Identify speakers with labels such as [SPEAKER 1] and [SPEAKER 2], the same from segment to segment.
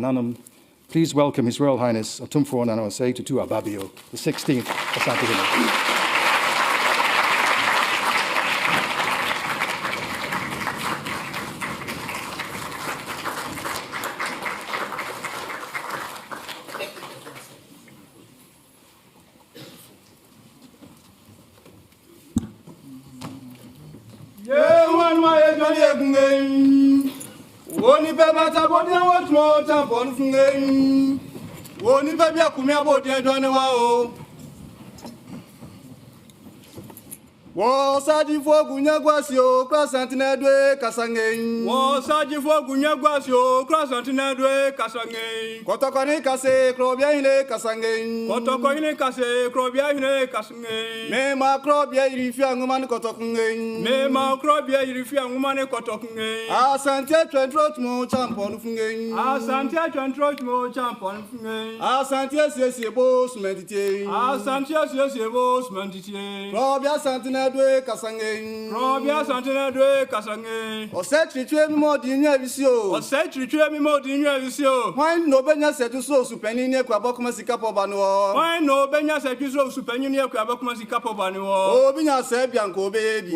[SPEAKER 1] Ananum, please welcome His Royal Highness Otumfuo and Osei Tutu Ababio, the 16th Asantehene.
[SPEAKER 2] Woni beba ta bodin wat mo ta pon fun woni bebi akumi abodin do ne wa o wo saji fogu nyagwasi o Asantehene dwe kasangen wo saji fogu nyagwasi o Asantehene dwe kasangen kotoko ni kase krobia hine kasangen kotoko ni kase krobia hine kasangen me ma krobia irifi anguma ni kotokungen me ma krobia irifi anguma ni kotokungen Asante trot mo champon fungen Asante trot mo champon fungen Asante siesie bo smentite Asante siesie bo smentite krobia Asantehene dwe kasangen krobia Asantehene dwe kasangen Osei tritwe mi mo di nwa visio Osei tritwe mi mo di nwa visio wan no benya setu so supeni ni ekwa bokuma sika poba no wan no benya setu so supeni ni ekwa bokuma sika poba no obi nya se bianko bebi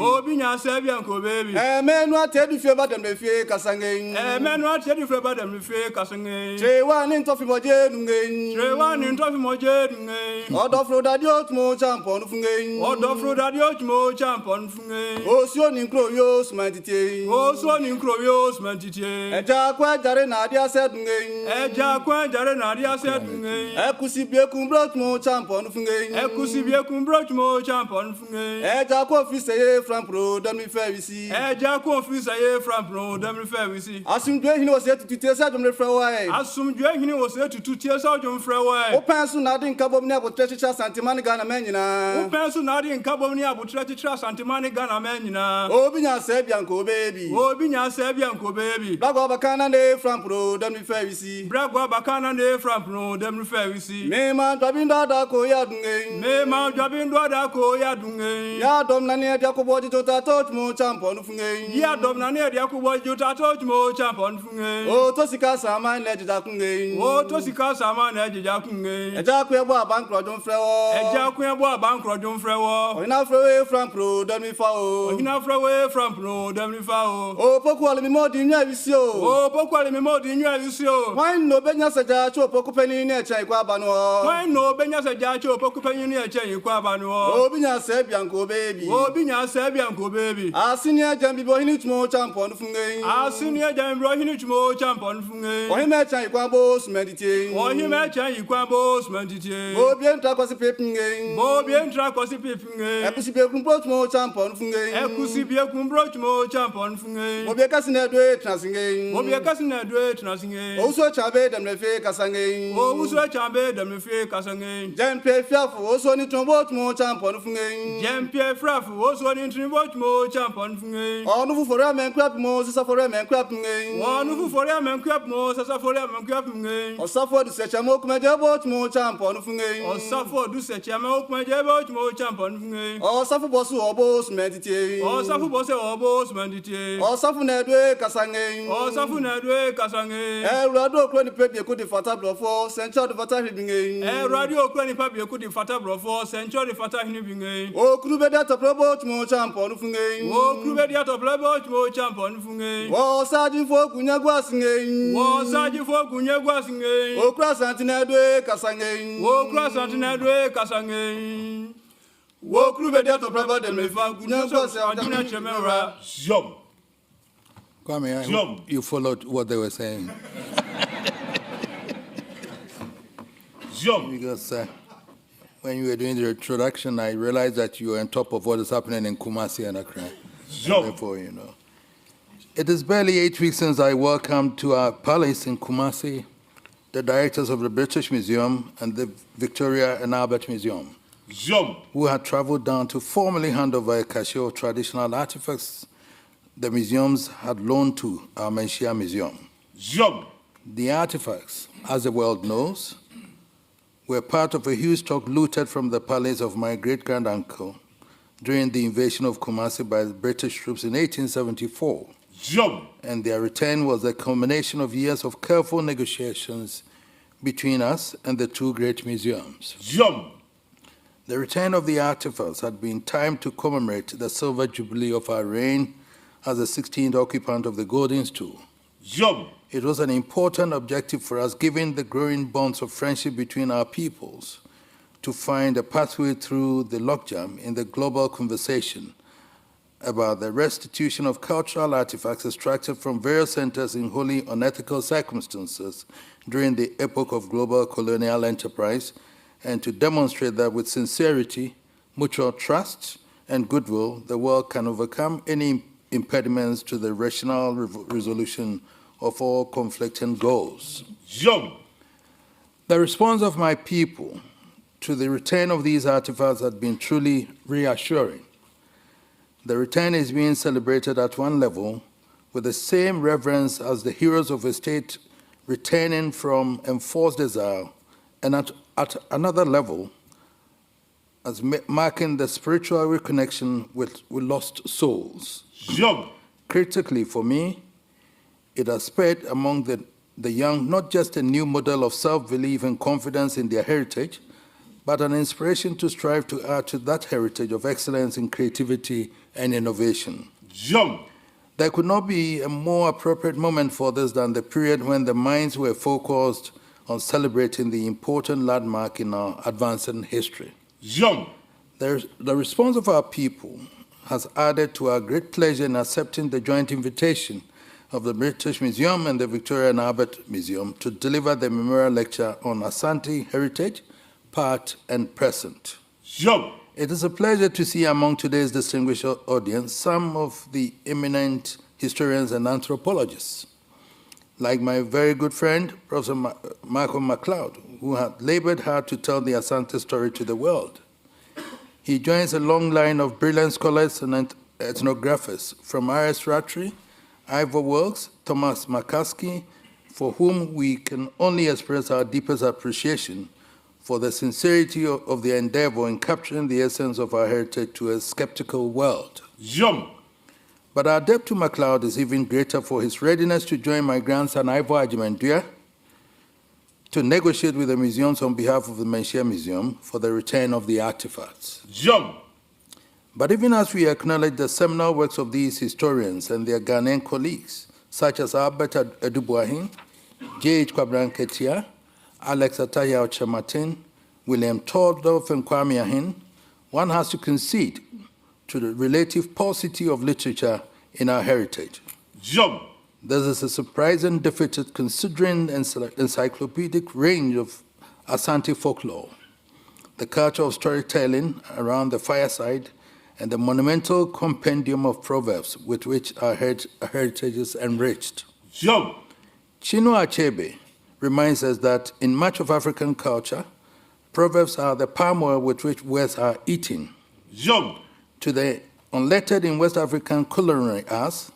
[SPEAKER 2] menu atedu fie badam le fie kasangen menu atedu fie badam le fie kasangen trewa ni ntofi moje nungen odofro dadio tmo champon fungen odofro dadio tmo champon fungen osio ni nkro yo smantite eja kwa jare na adia sedungen ekusi biekum brot mo champon fungen eja kwa office ye frampro dami fewisi asumdwe hini wose tututie sa dum refrewa opensu na di nkabom ni abotrechicha santimani gana menyina obi nya se bianko bebi bragwa bakana ne frampro dami fewisi me ma dwabindo da ko yadungen ya dom na ne dia ko boji tota touch mo champon fungen o to sika sama na ejida kungen eja ko ebo abankro don frewo oyina frewe frampro dami fa o o poku ale mi modi nwa visio wan no benya saja cho poku pani ni echa ikwa abanu obi nya se bianko bebi asinia jambi bo hini tmo champon fungen ohi me chan ikwa bo smedite obi entra kwasi pepingen ekusi bekum brot mo champon fungen obi kasine dwe transingen oso chabe dem le fe kasangen jem pe fiafu oso ni tombo tmo champon fungen onu fufore men krap mo sisa fore men krap ngen osafo du secha mo kuma je bo tmo champon fungen osafo bosu obo smedite osafo na dwe kasangen radio kro ni pebie ku di fata blofo central du fata hibingen o krube data probo tmo champon fungen o saji fo kunyagwa singen o Asantehene dwe kasangen wo krube data probo dem le fa kunyagwa se
[SPEAKER 3] Jom.
[SPEAKER 4] Kwame, you followed what they were saying. Because when you were doing the introduction, I realized that you were on top of what is happening in Kumasi and Accra. Therefore, you know. It is barely 8 weeks since I welcomed to our palace in Kumasi the directors of the British Museum and the Victoria and Albert Museum, who had traveled down to formally hand over a cache of traditional artifacts the museums had loaned to our Menchia Museum. The artifacts, as the world knows, were part of a huge stock looted from the palace of my great-granduncle during the invasion of Kumasi by the British troops in 1874. And their return was a culmination of years of careful negotiations between us and the two great museums. The return of the artifacts had been timed to commemorate the silver jubilee of our reign as the 16th occupant of the Golden Stool. It was an important objective for us, given the growing bonds of friendship between our peoples, to find a pathway through the logjam in the global conversation about the restitution of cultural artifacts extracted from various centers in wholly unethical circumstances during the epoch of global colonial enterprise, and to demonstrate that with sincerity, mutual trust, and goodwill, the world can overcome any impediments to the rational resolution of all conflicting goals. The response of my people to the return of these artifacts had been truly reassuring. The return is being celebrated at one level with the same reverence as the heroes of a state returning from enforced exile, and at another level as marking the spiritual reconnection with lost souls. Critically for me, it has spread among the young not just a new model of self-belief and confidence in their heritage, but an inspiration to strive to add to that heritage of excellence in creativity and innovation. There could not be a more appropriate moment for this than the period when the minds were focused on celebrating the important landmark in our advancing history. The response of our people has added to our great pleasure in accepting the joint invitation of the British Museum and the Victoria and Albert Museum to deliver the memorial lecture on Asante heritage, past and present. It is a pleasure to see among today's distinguished audience some of the eminent historians and anthropologists, like my very good friend, Professor Malcolm MacLeod, who had labored hard to tell the Asante story to the world. He joins a long line of brilliant scholars and ethnographers from R.S. Rattray, Ivor Wilkes, Thomas McCaskey, for whom we can only express our deepest appreciation for the sincerity of their endeavor in capturing the essence of our heritage to a skeptical world. But our debt to MacLeod is even greater for his readiness to join my grandson Ivor Ajimandua to negotiate with the museums on behalf of the Menchia Museum for the return of the artifacts. But even as we acknowledge the seminal works of these historians and their Ghanaian colleagues, such as Albert Adubuahin, J.H. Kwabran Ketia, Alex Ataya Ochematin, William Tordorf, and Kwame Ahin, one has to concede to the relative paucity of literature in our heritage. This is a surprising deficit considering the encyclopedic range of Asante folklore, the culture of storytelling around the fireside, and the monumental compendium of proverbs with which our heritage is enriched. Chinua Achebe reminds us that in much of African culture, proverbs are the palm oil with which words are eaten. To the unlettered in West African culinary arts,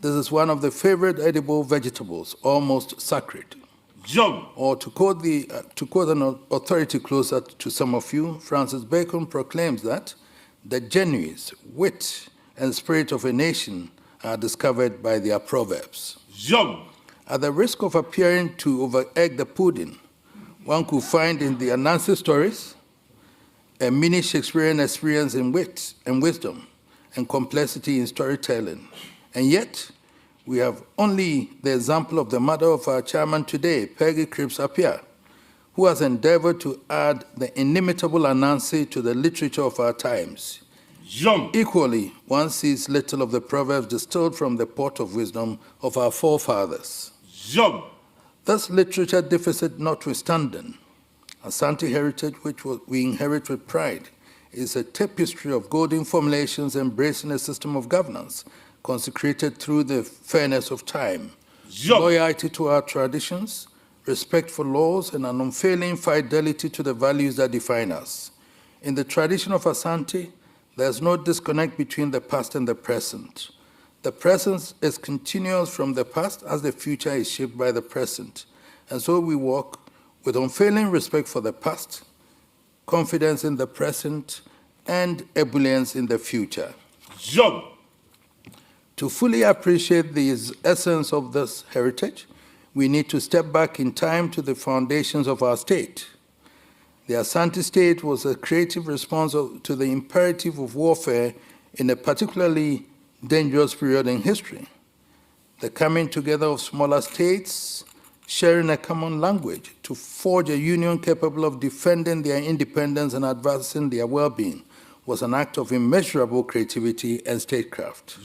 [SPEAKER 4] this is one of the favorite edible vegetables, almost sacred. Or to quote an authority closer to some of you, Francis Bacon proclaims that the genuine wit and spirit of a nation are discovered by their proverbs. At the risk of appearing to over-egg the pudding, one could find in the Anansi stories a mini Shakespearean experience in wit and wisdom and complexity in storytelling. And yet, we have only the example of the mother of our chairman today, Peggy Cripps Appiah, who has endeavored to add the inimitable Anansi to the literature of our times. Equally, one sees little of the proverbs distilled from the pot of wisdom of our forefathers. Thus, literature deficit notwithstanding, Asante heritage, which we inherit with pride, is a tapestry of golden formulations embracing a system of governance consecrated through the fairness of time, loyalty to our traditions, respect for laws, and an unfailing fidelity to the values that define us. In the tradition of Asante, there's no disconnect between the past and the present. The present is continuous from the past as the future is shaped by the present. And so we walk with unfailing respect for the past, confidence in the present, and ebullience in the future. To fully appreciate the essence of this heritage, we need to step back in time to the foundations of our state. The Asante state was a creative response to the imperative of warfare in a particularly dangerous period in history. The coming together of smaller states sharing a common language to forge a union capable of defending their independence and advancing their well-being was an act of immeasurable creativity and statecraft.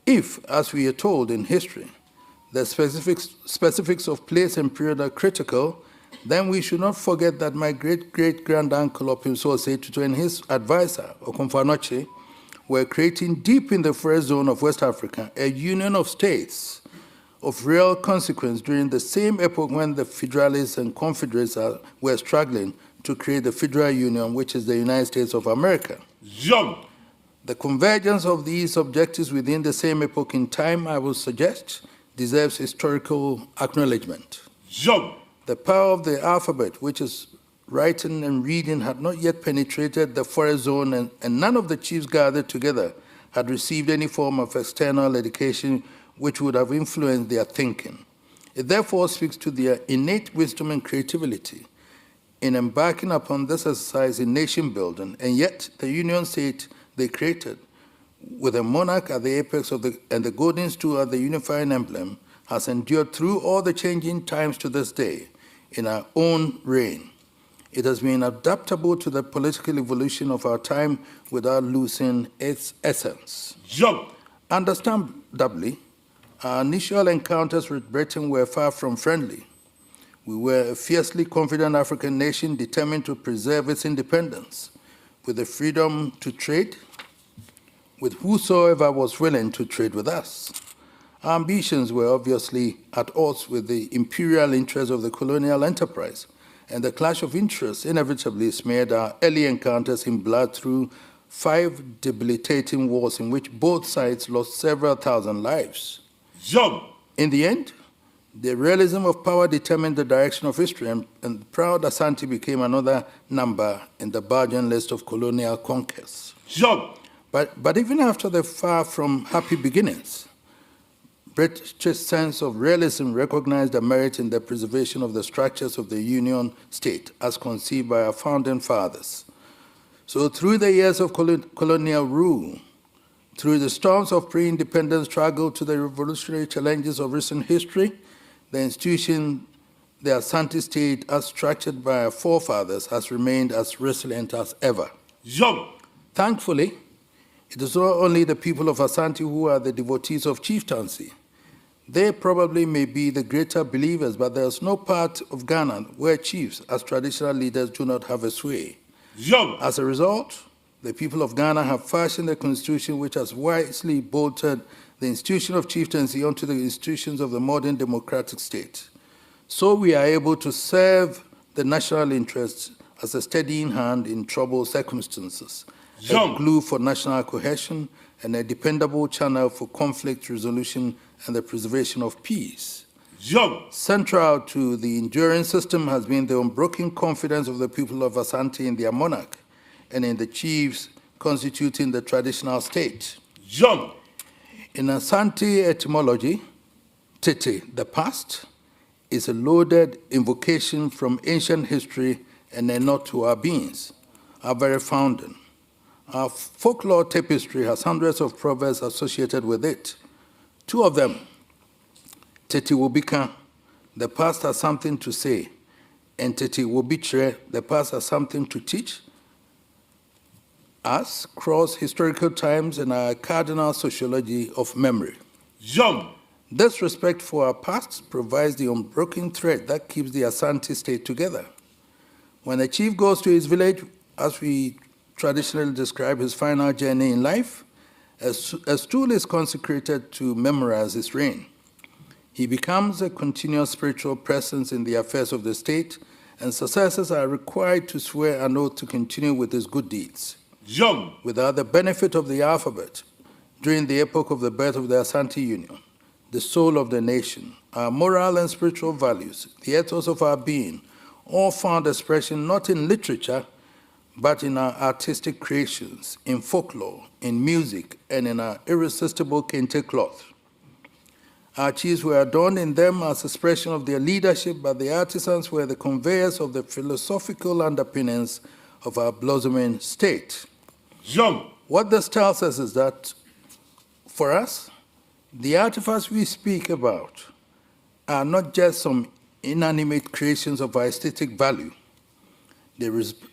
[SPEAKER 4] If, as we are told in history, the specifics of place and period are critical, then we should not forget that my great-great-grand-uncle Otumfuo Osei Tutu and his advisor, Otumfuo, were creating deep in the forest zone of West Africa a union of states of real consequence during the same epoch when the Federalists and Confederates were struggling to create the Federal Union, which is the United States of America. The convergence of these objectives within the same epoch in time, I will suggest, deserves historical acknowledgement. The power of the alphabet, which is writing and reading, had not yet penetrated the forest zone, and none of the chiefs gathered together had received any form of external education which would have influenced their thinking. It therefore speaks to their innate wisdom and creativity in embarking upon this exercise in nation building, and yet the union state they created, with a monarch at the apex of and the golden stool as the unifying emblem, has endured through all the changing times to this day in our own reign. It has been adaptable to the political evolution of our time without losing its essence. Understandably, our initial encounters with Britain were far from friendly. We were a fiercely confident African nation determined to preserve its independence, with the freedom to trade with whosoever was willing to trade with us. Our ambitions were obviously at odds with the imperial interests of the colonial enterprise, and the clash of interests inevitably smeared our early encounters in blood through 5 debilitating wars in which both sides lost several thousand lives. In the end, the realism of power determined the direction of history, and proud Asante became another number in the bargain list of colonial conquests. But even after the far from happy beginnings, British sense of realism recognized the merit in the preservation of the structures of the Union state as conceived by our founding fathers. So through the years of colonial rule, through the storms of pre-independence struggle to the revolutionary challenges of recent history, the institution, the Asante state, as structured by our forefathers, has remained as resilient as ever. Thankfully, it is not only the people of Asante who are the devotees of chieftaincy. They probably may be the greater believers, but there is no part of Ghana where chiefs, as traditional leaders, do not have a sway. As a result, the people of Ghana have fashioned a constitution which has wisely bolted the institution of chieftaincy onto the institutions of the modern democratic state. So we are able to serve the national interests as a steadying hand in troubled circumstances, a glue for national cohesion, and a dependable channel for conflict resolution and the preservation of peace. Central to the enduring system has been the unbroken confidence of the people of Asante in their monarch and in the chiefs constituting the traditional state. In Asante etymology, Tete, the past, is a loaded invocation from ancient history and a nod to our beings, our very founding. Our folklore tapestry has hundreds of proverbs associated with it. 2 of them, Tete Wobika, the past has something to say, and Tete Wobichre, the past has something to teach us, cross historical times and our cardinal sociology of memory. This respect for our past provides the unbroken thread that keeps the Asante state together. When a chief goes to his village, as we traditionally describe his final journey in life, a stool is consecrated to memorize his reign. He becomes a continuous spiritual presence in the affairs of the state, and successors are required to swear an oath to continue with his good deeds. Without the benefit of the alphabet, during the epoch of the birth of the Asante Union, the soul of the nation, our moral and spiritual values, the ethos of our being, all found expression not in literature, but in our artistic creations, in folklore, in music, and in our irresistible kente cloth. Our chiefs were adorned in them as expression of their leadership, but the artisans were the conveyors of the philosophical underpinnings of our blossoming state.
[SPEAKER 3] Jean.
[SPEAKER 4] What this tells us is that, for us, the artifacts we speak about are not just some inanimate creations of aesthetic value. They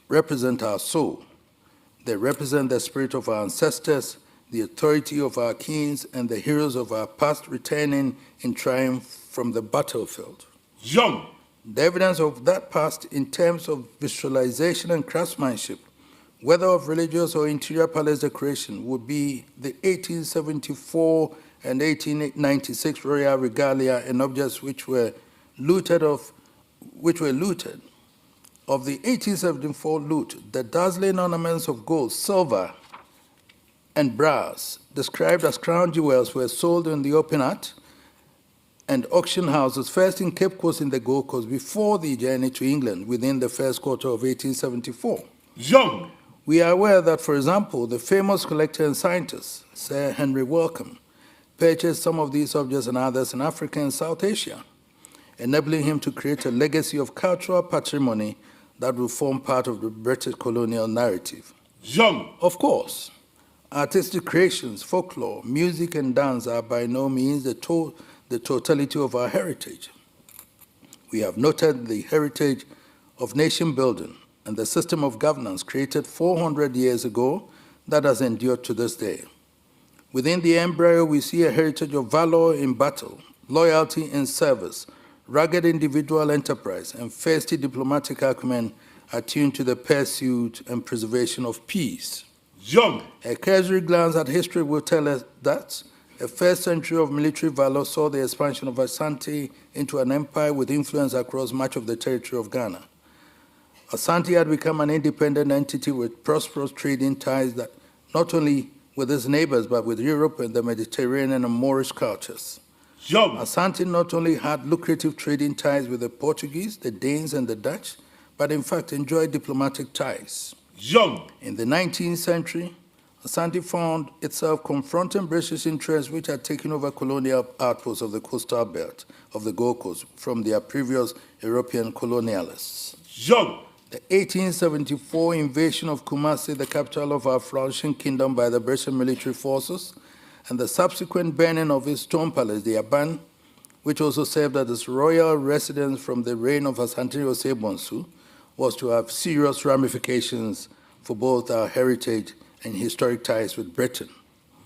[SPEAKER 4] represent our soul. They represent the spirit of our ancestors, the authority of our kings, and the heroes of our past returning in triumph from the battlefield.
[SPEAKER 3] Jean.
[SPEAKER 4] The evidence of that past in terms of visualization and craftsmanship, whether of religious or interior palace decoration, would be the 1874 and 1896 royal regalia and objects which were looted. Of the 1874 loot, the dazzling ornaments of gold, silver, and brass, described as crown jewels, were sold in the open at and auction houses, first in Cape Coast in the Gold Coast, before the journey to England within the first quarter of 1874.
[SPEAKER 3] Jean.
[SPEAKER 4] We are aware that, for example, the famous collector and scientist, Sir Henry Wellcome, purchased some of these objects and others in Africa and South Asia, enabling him to create a legacy of cultural patrimony that will form part of the British colonial narrative.
[SPEAKER 3] Jean.
[SPEAKER 4] Of course, artistic creations, folklore, music, and dance are by no means the totality of our heritage. We have noted the heritage of nation building and the system of governance created 400 years ago that has endured to this day. Within the embryo, we see a heritage of valor in battle, loyalty in service, rugged individual enterprise, and feisty diplomatic acumen attuned to the pursuit and preservation of peace.
[SPEAKER 3] Jean.
[SPEAKER 4] A cursory glance at history will tell us that a first century of military valor saw the expansion of Asante into an empire with influence across much of the territory of Ghana. Asante had become an independent entity with prosperous trading ties that not only with its neighbors, but with Europe and the Mediterranean and Moorish cultures.
[SPEAKER 3] Jean.
[SPEAKER 4] Asante not only had lucrative trading ties with the Portuguese, the Danes, and the Dutch, but in fact enjoyed diplomatic ties.
[SPEAKER 3] Jean.
[SPEAKER 4] In the 19th century, Asante found itself confronting British interests which had taken over colonial outposts of the coastal belt of the Gold Coast from their previous European colonialists.
[SPEAKER 3] Jean.
[SPEAKER 4] The 1874 invasion of Kumasi, the capital of our flourishing kingdom, by the British military forces, and the subsequent burning of his stone palace, the Aban, which also served as his royal residence from the reign of Asantehene Osei, was to have serious ramifications for both our heritage and historic ties with Britain.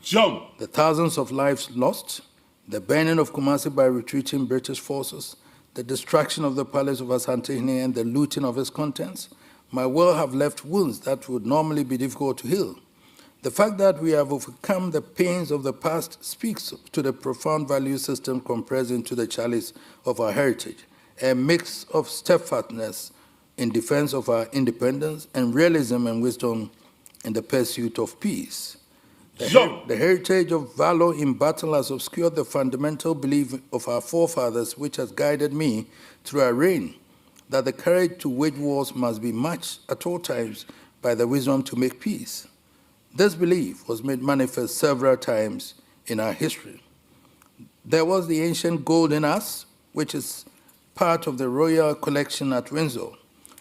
[SPEAKER 3] Jean.
[SPEAKER 4] The thousands of lives lost, the burning of Kumasi by retreating British forces, the destruction of the palace of Asantehene and the looting of its contents might well have left wounds that would normally be difficult to heal. The fact that we have overcome the pains of the past speaks to the profound value system compressed into the chalice of our heritage, a mix of steadfastness in defense of our independence and realism and wisdom in the pursuit of peace. The heritage of valor in battle has obscured the fundamental belief of our forefathers, which has guided me through our reign, that the courage to wage wars must be matched at all times by the wisdom to make peace. This belief was made manifest several times in our history. There was the ancient gold in us, which is part of the royal collection at Windsor,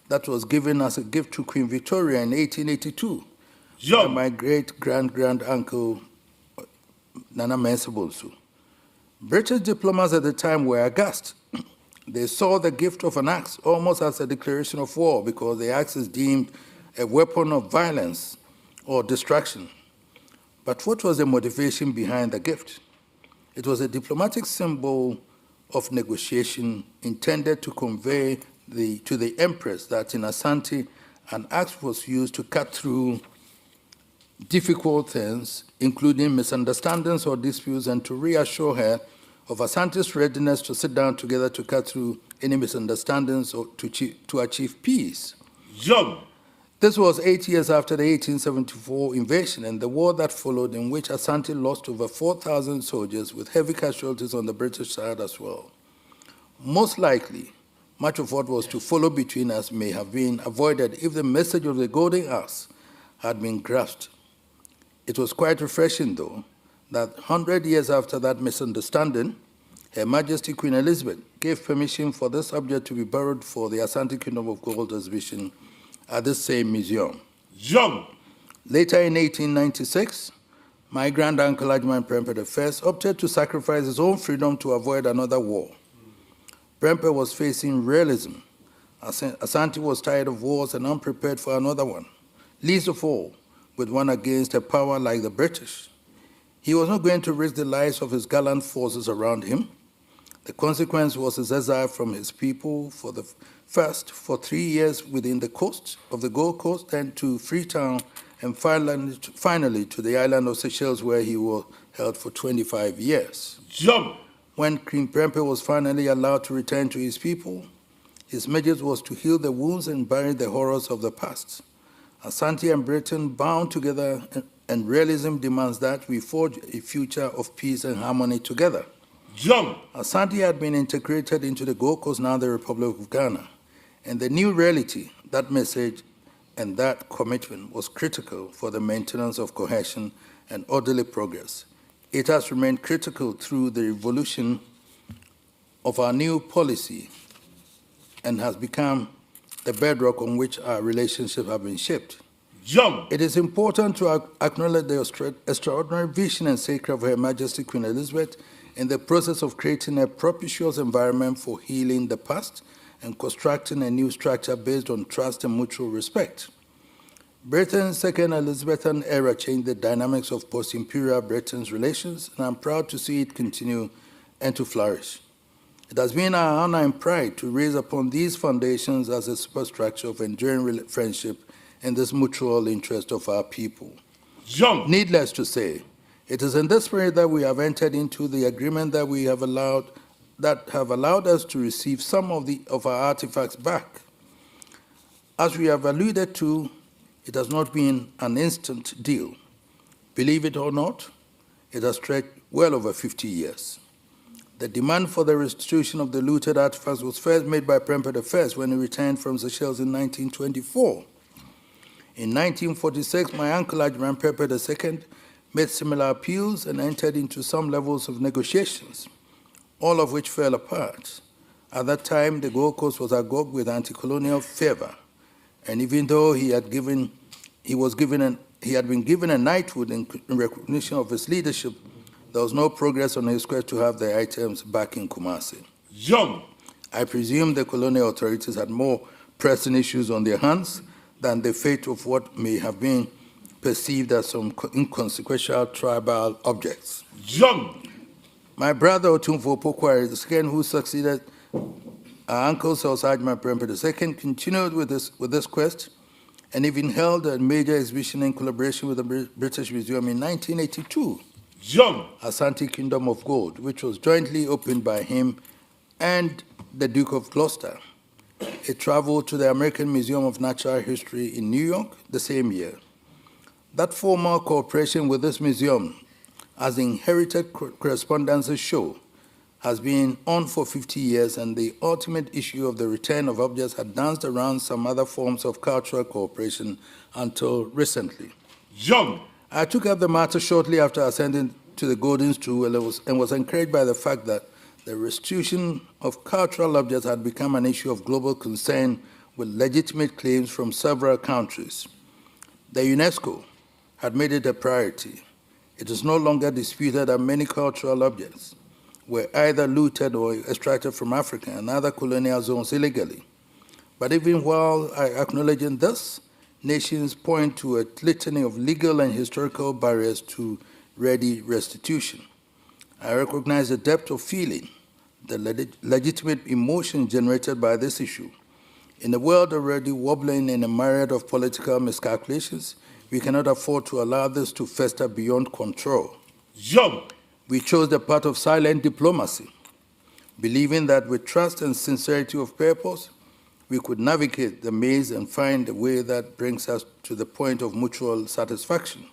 [SPEAKER 4] that was given as a gift to Queen Victoria in 1882. By my great-grand-uncle, Nana Mensah. British diplomats at the time were aghast. They saw the gift of an axe almost as a declaration of war because the axe is deemed a weapon of violence or destruction. But what was the motivation behind the gift? It was a diplomatic symbol of negotiation intended to convey to the Empress that in Asante, an axe was used to cut through difficult things, including misunderstandings or disputes, and to reassure her of Asante's readiness to sit down together to cut through any misunderstandings or to achieve peace.
[SPEAKER 3] Jean.
[SPEAKER 4] This was 8 years after the 1874 invasion and the war that followed, in which Asante lost over 4,000 soldiers with heavy casualties on the British side as well. Most likely, much of what was to follow between us may have been avoided if the message of the golden axe had been grasped. It was quite refreshing, though, that 100 years after that misunderstanding, Her Majesty Queen Elizabeth gave permission for this object to be borrowed for the Asante Kingdom of Gold exhibition at this same museum.
[SPEAKER 3] Jump!
[SPEAKER 4] Later in 1896, my grand-uncle Ajman Prempeh I opted to sacrifice his own freedom to avoid another war. Prempeh was facing realism. Asante was tired of wars and unprepared for another one, least of all with one against a power like the British. He was not going to risk the lives of his gallant forces around him. The consequence was his exile from his people for 3 years within the coast of the Gold Coast, then to Freetown, and finally to the island of Seychelles, where he was held for 25 years.
[SPEAKER 3] Jump!
[SPEAKER 4] When King Prempeh was finally allowed to return to his people, his message was to heal the wounds and bury the horrors of the past. Asante and Britain bound together, and realism demands that we forge a future of peace and harmony together.
[SPEAKER 3] Jump!
[SPEAKER 4] Asante had been integrated into the Gold Coast, now the Republic of Ghana, and the new reality, that message and that commitment was critical for the maintenance of cohesion and orderly progress. It has remained critical through the evolution of our new policy and has become the bedrock on which our relationships have been shaped.
[SPEAKER 3] Jump!
[SPEAKER 4] It is important to acknowledge the extraordinary vision and sacred of Her Majesty Queen Elizabeth in the process of creating a propitious environment for healing the past and constructing a new structure based on trust and mutual respect. Britain's second Elizabethan era changed the dynamics of post-imperial Britain's relations, and I'm proud to see it continue and to flourish. It has been our honor and pride to raise upon these foundations as a superstructure of enduring friendship and this mutual interest of our people.
[SPEAKER 3] Jump!
[SPEAKER 4] Needless to say, it is in this spirit that we have entered into the agreement that have allowed us to receive some of our artifacts back. As we have alluded to, it has not been an instant deal. Believe it or not, it has stretched well over 50 years. The demand for the restitution of the looted artifacts was first made by Prempeh I when he returned from Seychelles in 1924. In 1946, my uncle Ajman Prempeh II made similar appeals and entered into some levels of negotiations, all of which fell apart. At that time, the Gold Coast was agog with anti-colonial fervor, and even though he had been given a knighthood in recognition of his leadership, there was no progress on his quest to have the items back in Kumasi.
[SPEAKER 3] Jump!
[SPEAKER 4] I presume the colonial authorities had more pressing issues on their hands than the fate of what may have been perceived as some inconsequential tribal objects.
[SPEAKER 3] Jump!
[SPEAKER 4] My brother Otumfuo II, who succeeded our uncle Osei Prempeh II, continued with this quest and even held a major exhibition in collaboration with the British Museum in 1982,
[SPEAKER 3] Jump!
[SPEAKER 4] Asante Kingdom of Gold, which was jointly opened by him and the Duke of Gloucester. It traveled to the American Museum of Natural History in New York the same year. That formal cooperation with this museum, as the inherited correspondences show, has been on for 50 years, and the ultimate issue of the return of objects had danced around some other forms of cultural cooperation until recently.
[SPEAKER 3] Jump!
[SPEAKER 4] I took up the matter shortly after ascending to the Golden Stool and was encouraged by the fact that the restitution of cultural objects had become an issue of global concern with legitimate claims from several countries. The UNESCO had made it a priority. It is no longer disputed that many cultural objects were either looted or extracted from Africa and other colonial zones illegally. But even while acknowledging this, nations point to a litany of legal and historical barriers to ready restitution. I recognize the depth of feeling, the legitimate emotion generated by this issue. In a world already wobbling in a myriad of political miscalculations, we cannot afford to allow this to fester beyond control.
[SPEAKER 3] Jump!
[SPEAKER 4] We chose the path of silent diplomacy, believing that with trust and sincerity of purpose, we could navigate the maze and find a way that brings us to the point of mutual satisfaction.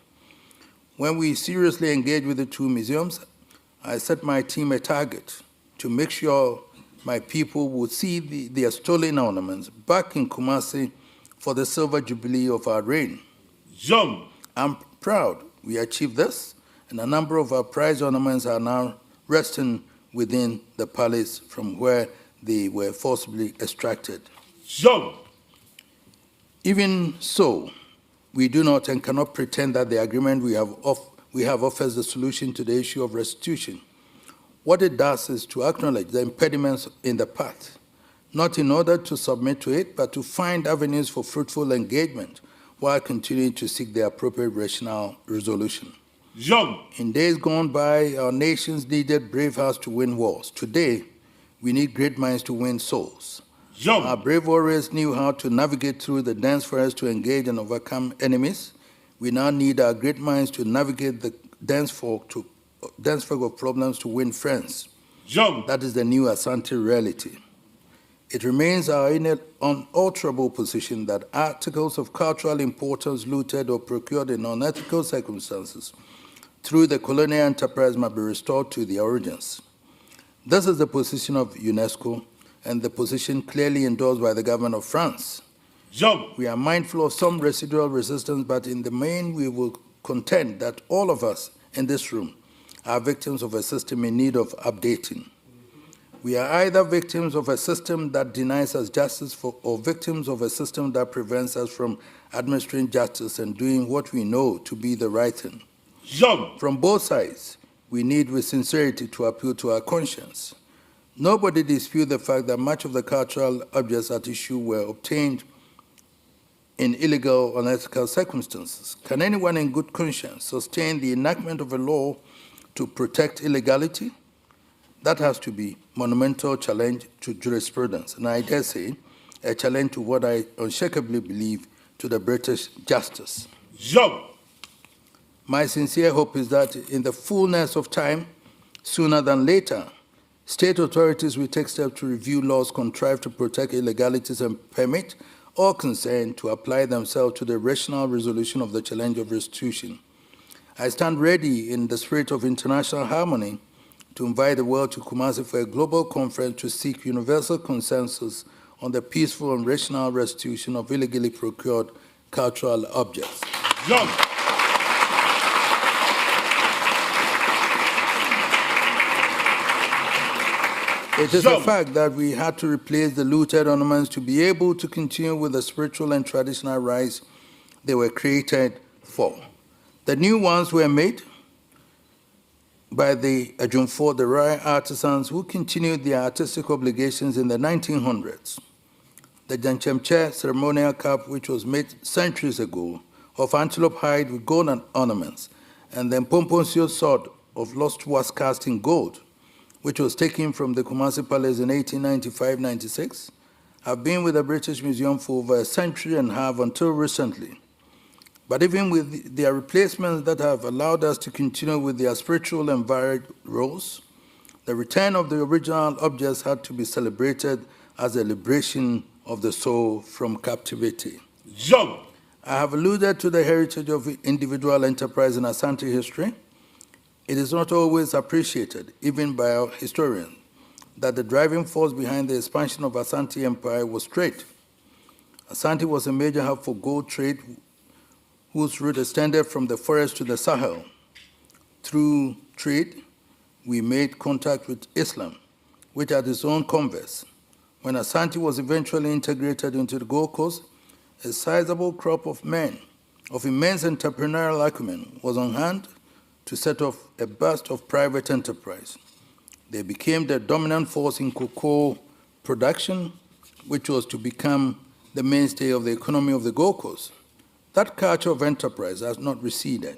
[SPEAKER 4] When we seriously engaged with the two museums, I set my team a target to make sure my people would see their stolen ornaments back in Kumasi for the silver jubilee of our reign.
[SPEAKER 3] Young.
[SPEAKER 4] I'm proud we achieved this, and a number of our prized ornaments are now resting within the palace from where they were forcibly extracted.
[SPEAKER 3] Young.
[SPEAKER 4] Even so, we do not and cannot pretend that the agreement we have offers the solution to the issue of restitution. What it does is to acknowledge the impediments in the path, not in order to submit to it, but to find avenues for fruitful engagement while continuing to seek the appropriate rational resolution.
[SPEAKER 3] Young.
[SPEAKER 4] In days gone by, our nations needed brave hearts to win wars. Today, we need great minds to win souls.
[SPEAKER 3] Young.
[SPEAKER 4] Our brave warriors knew how to navigate through the dense forest to engage and overcome enemies. We now need our great minds to navigate the dense fog of problems to win friends.
[SPEAKER 3] Young.
[SPEAKER 4] That is the new Asante reality. It remains our unalterable position that articles of cultural importance looted or procured in unethical circumstances through the colonial enterprise must be restored to their origins. This is the position of UNESCO and the position clearly endorsed by the government of France.
[SPEAKER 3] Young.
[SPEAKER 4] We are mindful of some residual resistance, but in the main, we will contend that all of us in this room are victims of a system in need of updating. We are either victims of a system that denies us justice or victims of a system that prevents us from administering justice and doing what we know to be the right thing.
[SPEAKER 3] Young.
[SPEAKER 4] From both sides, we need with sincerity to appeal to our conscience. Nobody disputes the fact that much of the cultural objects at issue were obtained in illegal or unethical circumstances. Can anyone in good conscience sustain the enactment of a law to protect illegality? That has to be a monumental challenge to jurisprudence, and I dare say a challenge to what I unshakably believe to the British justice.
[SPEAKER 3] Young.
[SPEAKER 4] My sincere hope is that in the fullness of time, sooner than later, state authorities will take steps to review laws contrived to protect illegalities and permit all concerned to apply themselves to the rational resolution of the challenge of restitution. I stand ready in the spirit of international harmony to invite the world to Kumasi for a global conference to seek universal consensus on the peaceful and rational restitution of illegally procured cultural objects.
[SPEAKER 3] Young.
[SPEAKER 4] It is a fact that we had to replace the looted ornaments to be able to continue with the spiritual and traditional rites they were created for. The new ones were made by the Otumfuo, the royal artisans who continued their artistic obligations in the 1900s. The Janchemche ceremonial cap, which was made centuries ago, of antelope hide with gold ornaments, and the Mpomposio sword of lost was cast in gold, which was taken from the Kumasi Palace in 1895-96, have been with the British Museum for over a century and have until recently. But even with their replacements that have allowed us to continue with their spiritual and varied roles, the return of the original objects had to be celebrated as a liberation of the soul from captivity.
[SPEAKER 3] Young.
[SPEAKER 4] I have alluded to the heritage of individual enterprise in Asante history. It is not always appreciated, even by our historians, that the driving force behind the expansion of Asante Empire was trade. Asante was a major hub for gold trade, whose route extended from the forest to the Sahel. Through trade, we made contact with Islam, which had its own converse. When Asante was eventually integrated into the Gold Coast, a sizable crop of men of immense entrepreneurial acumen was on hand to set off a burst of private enterprise. They became the dominant force in cocoa production, which was to become the mainstay of the economy of the Gold Coast. That culture of enterprise has not receded.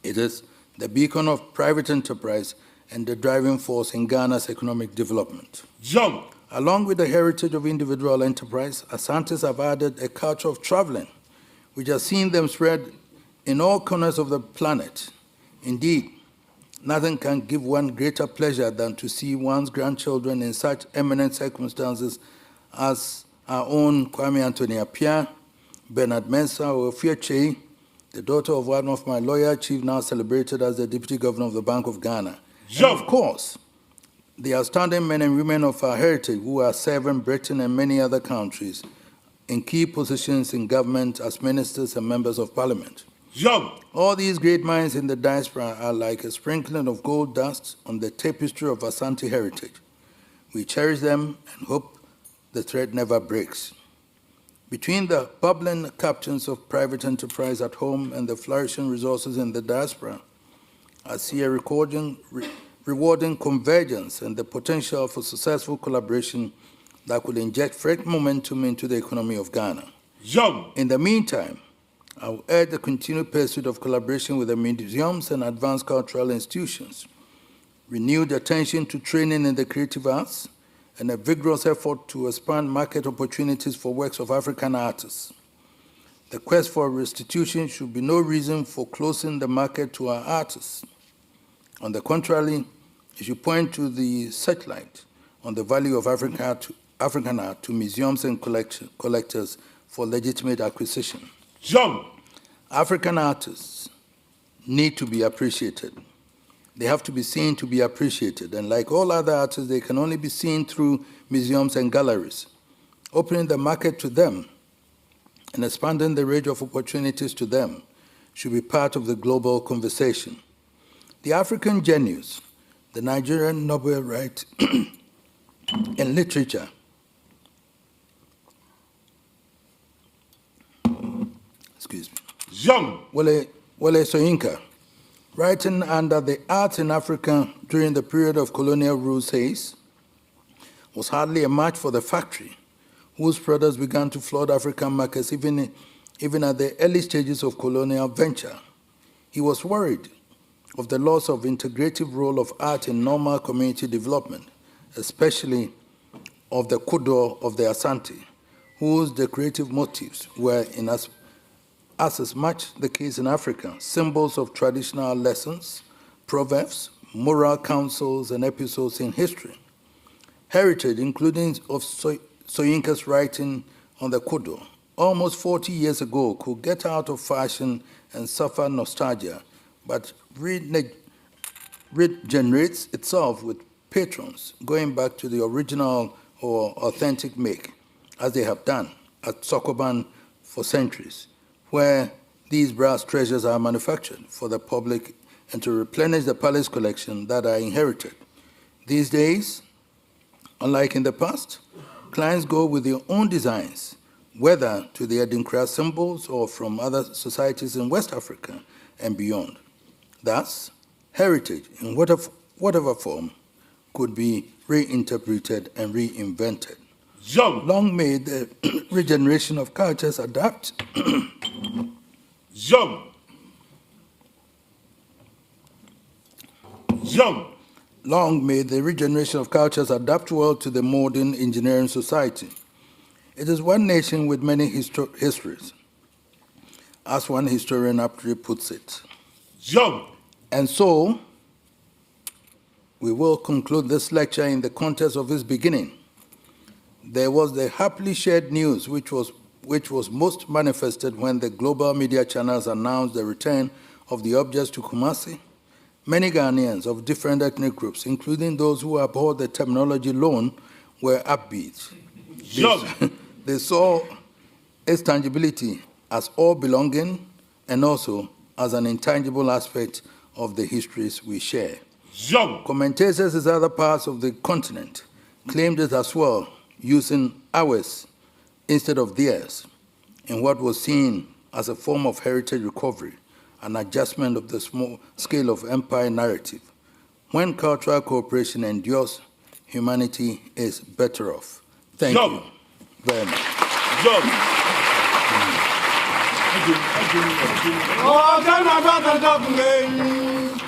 [SPEAKER 4] It is the beacon of private enterprise and the driving force in Ghana's economic development.
[SPEAKER 3] Young.
[SPEAKER 4] Along with the heritage of individual enterprise, Asantes have added a culture of traveling, which has seen them spread in all corners of the planet. Indeed, nothing can give one greater pleasure than to see one's grandchildren in such eminent circumstances as our own Kwame Anthony Appiah, Bernard Mensah, or Fiache, the daughter of one of my lawyer chief, now celebrated as the Deputy Governor of the Bank of Ghana. And of course, the outstanding men and women of our heritage who are serving Britain and many other countries in key positions in government as ministers and members of parliament.
[SPEAKER 3] Jump.
[SPEAKER 4] All these great minds in the diaspora are like a sprinkling of gold dust on the tapestry of Asante heritage. We cherish them and hope the thread never breaks. Between the bubbling captains of private enterprise at home and the flourishing resources in the diaspora, I see a rewarding convergence and the potential for successful collaboration that could inject fresh momentum into the economy of Ghana.
[SPEAKER 3] Jump.
[SPEAKER 4] In the meantime, I will urge the continued pursuit of collaboration with the museums and advanced cultural institutions, renewed attention to training in the creative arts, and a vigorous effort to expand market opportunities for works of African artists. The quest for restitution should be no reason for closing the market to our artists. On the contrary, it should point to the searchlight on the value of African art to museums and collectors for legitimate acquisition.
[SPEAKER 3] Jump.
[SPEAKER 4] African artists need to be appreciated. They have to be seen to be appreciated, and like all other artists, they can only be seen through museums and galleries. Opening the market to them and expanding the range of opportunities to them should be part of the global conversation. The African genius, the Nigerian Nobel Laureate in literature, excuse me, Wole Soyinka, writing under the Arts in Africa during the period of colonial rule, says, was hardly a match for the factory, whose products began to flood African markets even at the early stages of colonial venture. He was worried of the loss of integrative role of art in normal community development, especially of the Kudo of the Asante, whose decorative motifs were as much the case in Africa, symbols of traditional lessons, proverbs, moral counsels, and episodes in history. Heritage, including of Soyinka's writing on the Kudo, almost 40 years ago, could get out of fashion and suffer nostalgia, but regenerates itself with patrons going back to the original or authentic make, as they have done at Sokoban for centuries, where these brass treasures are manufactured for the public and to replenish the palace collection that are inherited. These days, unlike in the past, clients go with their own designs, whether to the Adinkra symbols or from other societies in West Africa and beyond. Thus, heritage, in whatever form, could be reinterpreted and reinvented.
[SPEAKER 3] Jump.
[SPEAKER 4] Long may the regeneration of cultures adapt.
[SPEAKER 3] Jump. Jump.
[SPEAKER 4] Long may the regeneration of cultures adapt well to the modern engineering society. It is one nation with many histories, as one historian aptly puts it.
[SPEAKER 3] Jump.
[SPEAKER 4] And so, we will conclude this lecture in the context of its beginning. There was the happily shared news which was most manifested when the global media channels announced the return of the objects to Kumasi. Many Ghanaians of different ethnic groups, including those who abhorred the terminology loan, were upbeat. They saw its tangibility as all belonging and also as an intangible aspect of the histories we share. Commentators in other parts of the continent claimed it as well, using ours instead of theirs, in what was seen as a form of heritage recovery, an adjustment of the small scale of empire narrative. When cultural cooperation endures, humanity is better off. Thank you very much.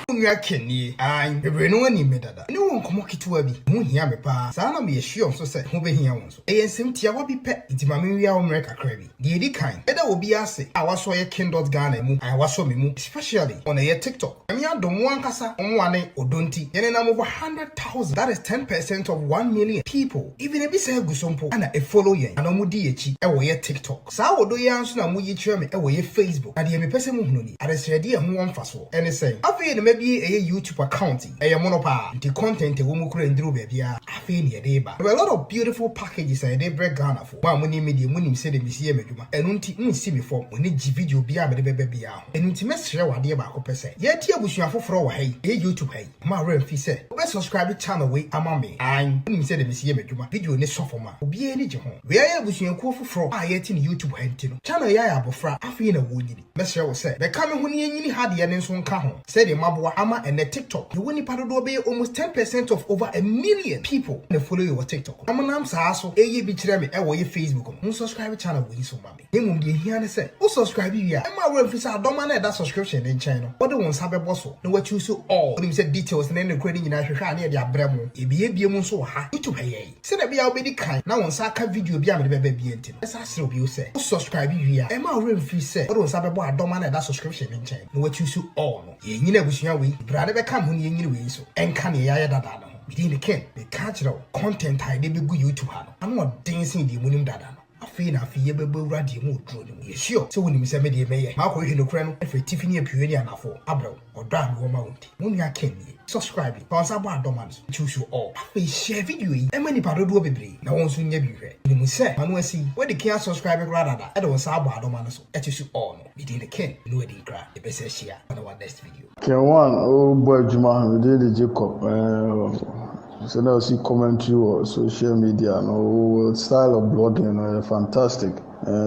[SPEAKER 5] Nwa keni an bebre no ani medada ne won komo ketewa bi ho hia me pa saa na me yehwe on so se ho behia won so eye nsem tia wa bi pe ntima me wia wo mre kakra bi de edi kan eda Yeda will be ase. I was so a king.Ghana mu. I was so me especially on a TikTok. I mean, I don't want kasa on one odonti. Yene na over 100,000. That is 10% of 1 million people. Even if you say gusompo, and a follow ye. And omudi yechi. Ewe TikTok. Sa wodo ye ansu na mu ye cheme. Ewe Facebook. And ye me pese mu hunoni. Aresredi hu wonfaso. And say, afi ne maybe a YouTube account. Eye monopa. The content e wo mu kure ndru baby a. Afi ne dey ba. There were a lot of beautiful packages and they break Ghana for. Ma money media money say the Meseum adwuma. Enunti nsi me form. Oni gi video bia me de bebe a. Enunti mesre wade ba ko pese. Ye tie abusuafo fro wa hai. E YouTube hai. Ma remfi say. Obe subscribe channel we ama me. An money say the Meseum adwuma. Video ne sofo ma. Obi e ni je ho. We aye abusuanko foforo a ye ti ne YouTube hai nti no. Channel ya abofra afi na wo nyini. Mesre wo say. Be ka me ho ne nyini hade ye ne nso nka ho. Say the maboa ama ene TikTok. You woni padodo be almost 10% of over 1 million people na follow you on TikTok. Amanam sa so eye bi kire me e wo ye Facebook. Mo subscribe channel we so ma me. Nemum de hia ne say. O subscribe wi a. E ma we fisa adoma na da subscription in channel. What the one sabe boso. No what choose all. What say details na ne credit nyina hwehwe na e de abramo. E bie mu so ha. YouTube ha ye. Se na bia obedi kan na won sa ka video bia me de bebe bie ntino. E sa sere obi o say. O subscribe wi a. E ma we fisa say. What the one sabe bo adoma na da subscription in channel. No what choose all no. Ye nyina busua we. Brade be kam ho ne nyina we so. Enka ne ya ya dada no. Within the ken, the catch content I did be good YouTube. I'm not dancing the moon dada. I feel na fear be radio mo drone. Sure. So when you say me may Marco in the crown, if a Tiffany appearing and for Abro or Dram or Mount. When you can subscribe, cause about domans, choose you all. I share video, and many part do be. Now once you never read. You say, I see where the can't subscribe rather. I don't say about domans, that you all know. Within the ken, no way they grab the best share on our next video.
[SPEAKER 6] One, oh boy, Juma, we did the Jacob. So now see commentary or social media, no style of blogging, fantastic.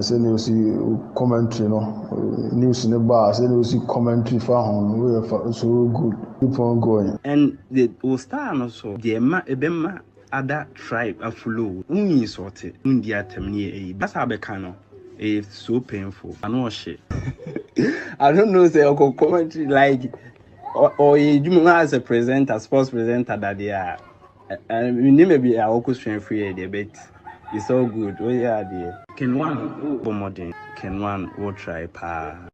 [SPEAKER 6] So you see commentary, no news in the bar. So you see commentary for home. We are so good. Keep on going.
[SPEAKER 7] And the Ostar also the Ebema other tribe a flow. Uni sorted. India terminate. That's how becano. It's so painful. I know shit. I don't know. Say I commentary like or you as a presenter, sports presenter that they are. And we need maybe a question free a bit. It's all good. Oh yeah, dear. Can one modern? Can one try pa?